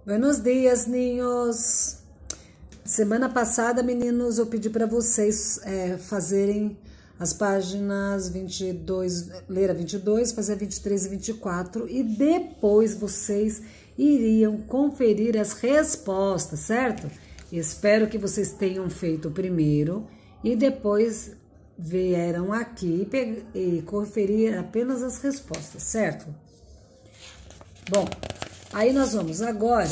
Buenos dias, ninhos! Semana passada, meninos, eu pedi para vocês fazerem as páginas 22, ler a 22, fazer a 23 e 24 e depois vocês iriam conferir as respostas, certo? Espero que vocês tenham feito o primeiro e depois vieram aqui e conferir apenas as respostas, certo? Bom, aí nós vamos agora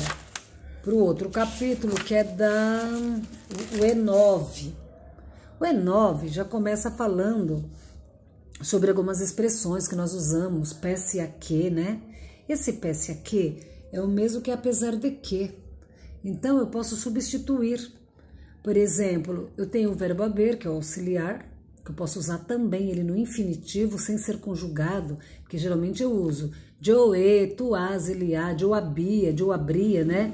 para o outro capítulo, que é o E9. O E9 já começa falando sobre algumas expressões que nós usamos, pese a que, né? Esse pese a que é o mesmo que apesar de que. Então, eu posso substituir. Por exemplo, eu tenho o verbo haver, que é o auxiliar, que eu posso usar também ele no infinitivo, sem ser conjugado, que geralmente eu uso yo he, tu has, ele há, eu habia, eu abria, né?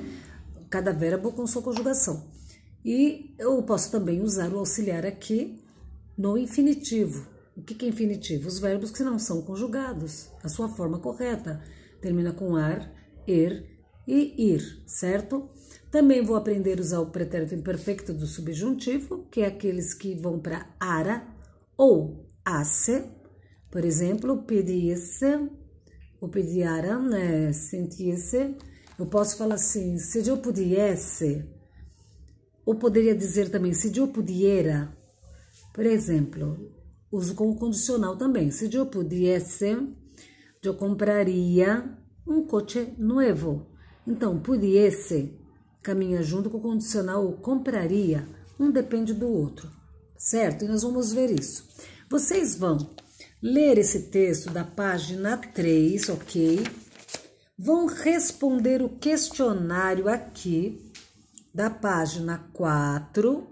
Cada verbo com sua conjugação. E eu posso também usar o auxiliar aqui no infinitivo. O que é infinitivo? Os verbos que não são conjugados, a sua forma correta. Termina com ar, e ir, certo? Também vou aprender a usar o pretérito imperfeito do subjuntivo, que é aqueles que vão para ara ou asse. Por exemplo, pedisse, ou pediara, né? Sentisse. Eu posso falar assim, se eu pudesse, ou poderia dizer também, se eu pudiera. Por exemplo, uso como condicional também. Se eu pudesse, eu compraria um coche novo. Então, pudiese caminha junto com o condicional compraria. Um depende do outro, certo? E nós vamos ver isso. Vocês vão ler esse texto da página 3, ok? Vão responder o questionário aqui da página 4,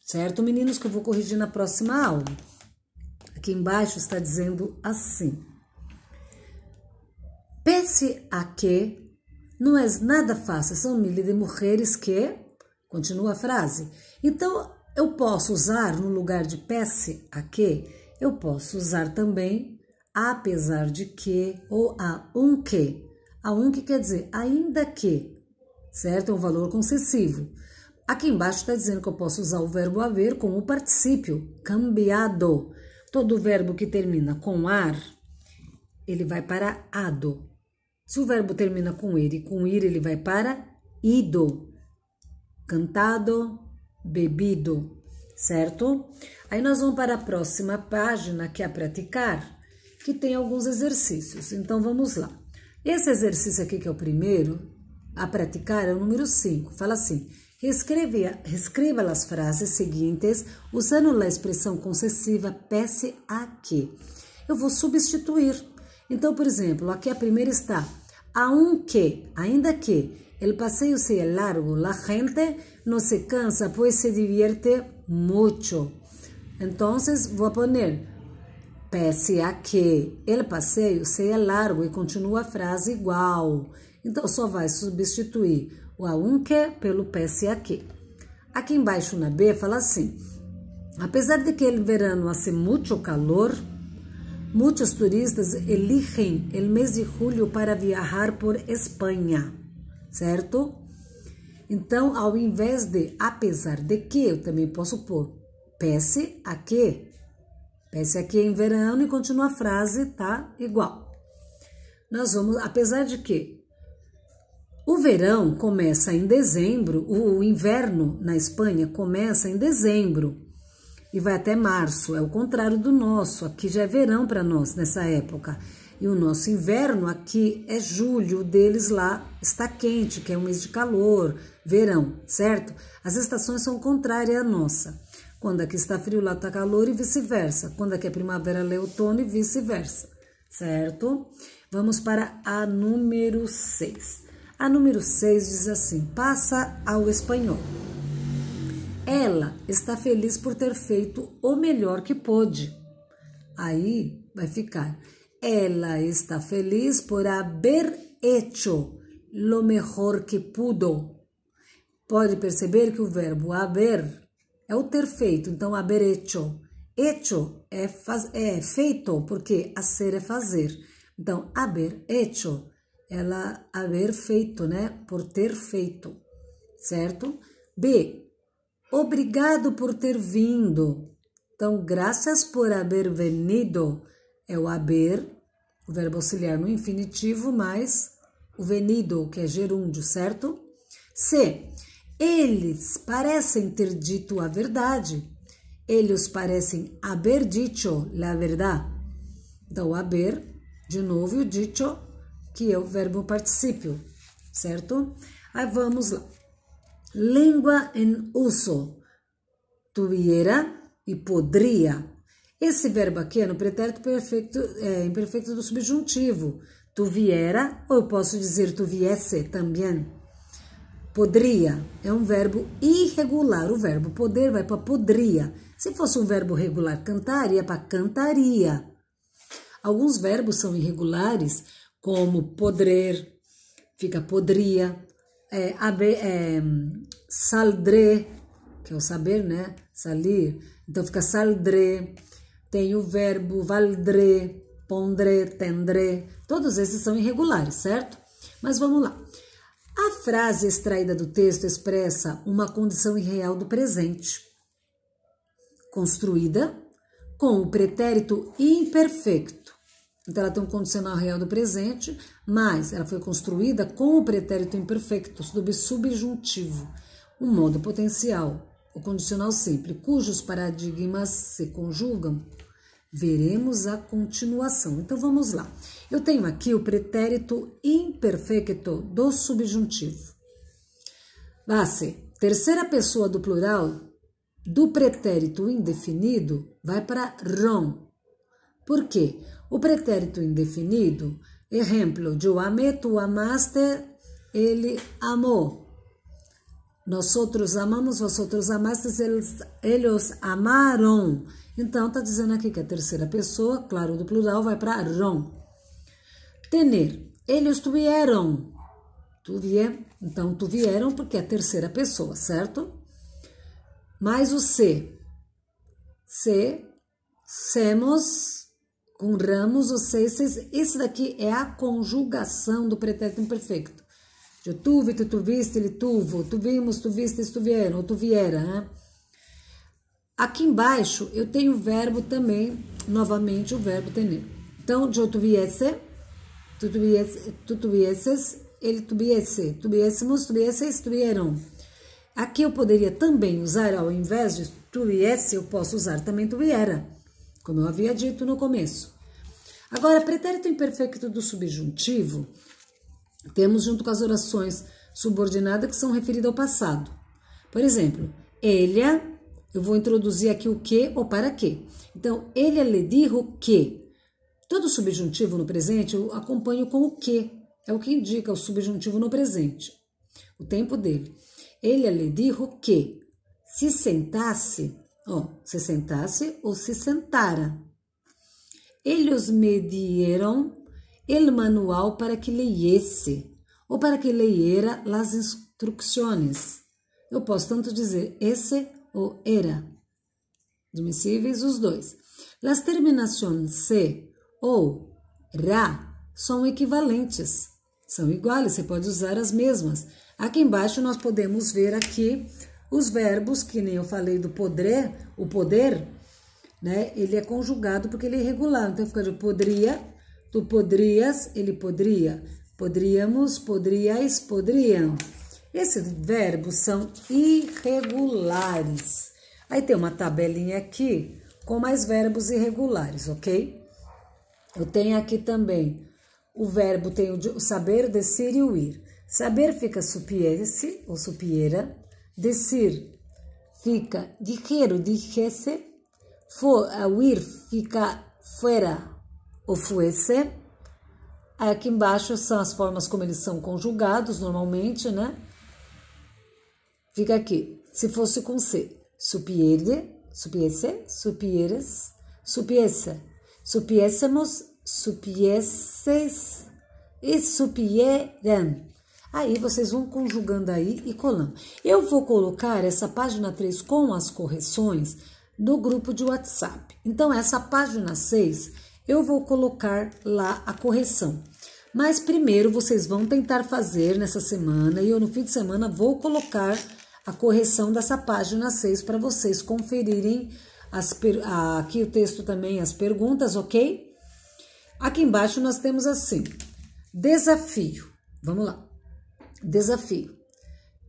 certo, meninos? Que eu vou corrigir na próxima aula. Aqui embaixo está dizendo assim. Pese a que não é nada fácil, são milhares de mulheres que... Continua a frase. Então, eu posso usar no lugar de pese a que, eu posso usar também apesar de que ou a um que. A um que quer dizer ainda que, certo? É um valor concessivo. Aqui embaixo está dizendo que eu posso usar o verbo haver com o particípio cambiado. Todo verbo que termina com ar, ele vai para ado. Se o verbo termina com ir e com ir, ele vai para ido. Cantado, bebido, certo? Aí nós vamos para a próxima página, que é a praticar, que tem alguns exercícios. Então vamos lá. Esse exercício aqui, que é o primeiro, a praticar, é o número 5. Fala assim, reescreva as frases seguintes usando a expressão concessiva pese a que. Eu vou substituir. Então, por exemplo, aqui a primeira está, aunque, ainda que, el paseo sea largo, la gente no se cansa, pues se divierte mucho. Entonces, vou poner, pese a que el passeio seja largo e continua a frase igual. Então, só vai substituir o aunque pelo pese a que. Aqui embaixo na B fala assim, apesar de que el verano hace mucho calor, muitos turistas eligem o mês de julho para viajar por Espanha, certo? Então, ao invés de apesar de que, eu também posso pôr pese a que. Pese a que é em verão e continua a frase, tá? Igual. Nós vamos, apesar de que o verão começa em dezembro, o inverno na Espanha começa em dezembro e vai até março. É o contrário do nosso, aqui já é verão para nós nessa época. E o nosso inverno aqui é julho, o deles lá está quente, que é um mês de calor, verão, certo? As estações são contrárias à nossa. Quando aqui está frio, lá está calor e vice-versa. Quando aqui é primavera, lá é outono e vice-versa, certo? Vamos para a número 6. A número 6 diz assim, passa ao espanhol. Ela está feliz por ter feito o melhor que pôde. Aí vai ficar, ela está feliz por haber hecho lo mejor que pudo. Pode perceber que o verbo haber é o ter feito, então haber hecho. Hecho é feito, porque hacer é fazer. Então, haber hecho ela haver feito, né? Por ter feito, certo? B, obrigado por ter vindo. Então, graças por haber venido é o haber, o verbo auxiliar no infinitivo, mais o venido, que é gerúndio, certo? C, eles parecem ter dito a verdade. Eles parecem haber dicho la verdad. Então, o haber, de novo, e o dicho, que é o verbo particípio, certo? Aí vamos lá. Língua em uso. Tuviera e poderia. Esse verbo aqui é no pretérito perfeito, imperfeito do subjuntivo. Tuviera, ou eu posso dizer tuviesse também. Poderia é um verbo irregular. O verbo poder vai para poderia. Se fosse um verbo regular, cantar, ia para cantaria. Alguns verbos são irregulares, como poder, fica poderia, saldré, que é o saber, né? Salir, então fica saldré. Tem o verbo valdré, pondré, tendré. Todos esses são irregulares, certo? Mas vamos lá. A frase extraída do texto expressa uma condição irreal do presente, construída com o pretérito imperfeito. Então, ela tem um condicional real do presente, mas ela foi construída com o pretérito imperfeito, do subjuntivo, um modo potencial, o condicional simples, cujos paradigmas se conjugam. Veremos a continuação. Então, vamos lá. Eu tenho aqui o pretérito imperfeito do subjuntivo. Base, terceira pessoa do plural do pretérito indefinido vai para ron. Por quê? O pretérito indefinido, exemplo, eu amei, tu amaste, ele amou. Nós outros amamos, vosotros amastes, eles amaram. Então, está dizendo aqui que a terceira pessoa, claro, do plural, vai para ron. Tener, eles tuvieron. Então, tuvieron porque é a terceira pessoa, certo? Mais o se. Se, semos, com ramos, os cesses. Esse daqui é a conjugação do pretérito imperfeito. Eu tuve, tu tuviste, ele tuvo, tuvimos, tuvistes, tuvieram, ou tuviera, né? Aqui embaixo eu tenho o verbo também, novamente o verbo tener. Então, eu tuviese, tu tuvieses, ele tuviese, tuviésemos, tuvieses, tuvieram. Aqui eu poderia também usar, ao invés de tuviesse, eu posso usar também tuviera, como eu havia dito no começo. Agora, pretérito imperfeito do subjuntivo, temos junto com as orações subordinadas que são referidas ao passado. Por exemplo, ella, eu vou introduzir aqui o que ou para quê. Então, ella le dijo que. Todo subjuntivo no presente eu acompanho com o que. É o que indica o subjuntivo no presente. O tempo dele. Ella le dijo que se sentasse, se sentasse ou se sentara. Eles me dieron el manual para que leyese ou para que leyera las instrucciones. Eu posso tanto dizer esse ou era. Admissíveis os dois. Las terminações se ou ra são equivalentes. São iguais, você pode usar as mesmas. Aqui embaixo nós podemos ver aqui os verbos, que nem eu falei do poder, o poder, né? Ele é conjugado porque ele é irregular. Então fica de poderia, tu poderias, ele poderia. Poderíamos, poderiais, poderiam. Esses verbos são irregulares. Aí tem uma tabelinha aqui com mais verbos irregulares, ok? Eu tenho aqui também o verbo, tem o saber, descer e o ir. Saber fica supiese ou supiera. Descer fica dijero, dijese. O ir fica fuera ou fuese. Aqui embaixo são as formas como eles são conjugados normalmente, né? Fica aqui. Se fosse com C. Supiere, supiese, supieres, supiese. Supiésemos, supieses e supieram. Aí vocês vão conjugando aí e colando. Eu vou colocar essa página 3 com as correções no grupo de WhatsApp. Então, essa página 6, eu vou colocar lá a correção. Mas primeiro vocês vão tentar fazer nessa semana e eu no fim de semana vou colocar a correção dessa página 6 para vocês conferirem aqui o texto também, as perguntas, ok? Aqui embaixo nós temos assim, desafio. Vamos lá. Desafio.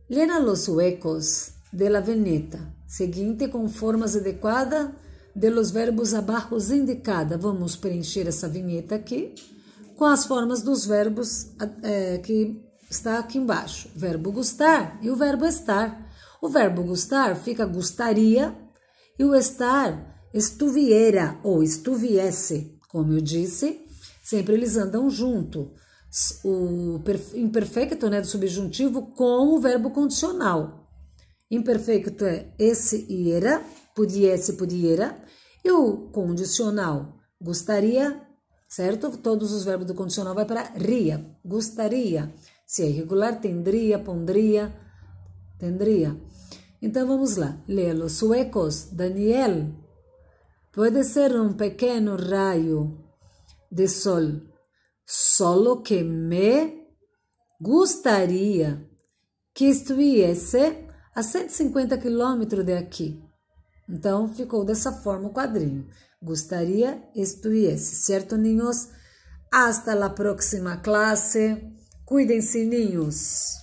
Llena los huecos de la viñeta seguinte com formas adequadas de los verbos abajo indicada. Vamos preencher essa vinheta aqui com as formas dos verbos que está aqui embaixo. Verbo gustar e o verbo estar. O verbo gustar fica gustaria e o estar estuviera ou estuviesse. Como eu disse, sempre eles andam junto. O imperfeito, né, do subjuntivo com o verbo condicional. Imperfeito é esse e era, pudiesse, pudiera. E o condicional, gostaria, certo? Todos os verbos do condicional vai para ria, gostaria. Se é irregular, tendria, pondria, tendria. Então vamos lá. Lê los suecos, Daniel. Pode ser um pequeno raio de sol. Solo que me gustaría que estuviese a 150 quilômetros de aqui. Então, ficou dessa forma o quadrinho. Gostaria estuviese, certo, ninhos? Hasta la próxima clase. Cuidem-se, ninhos.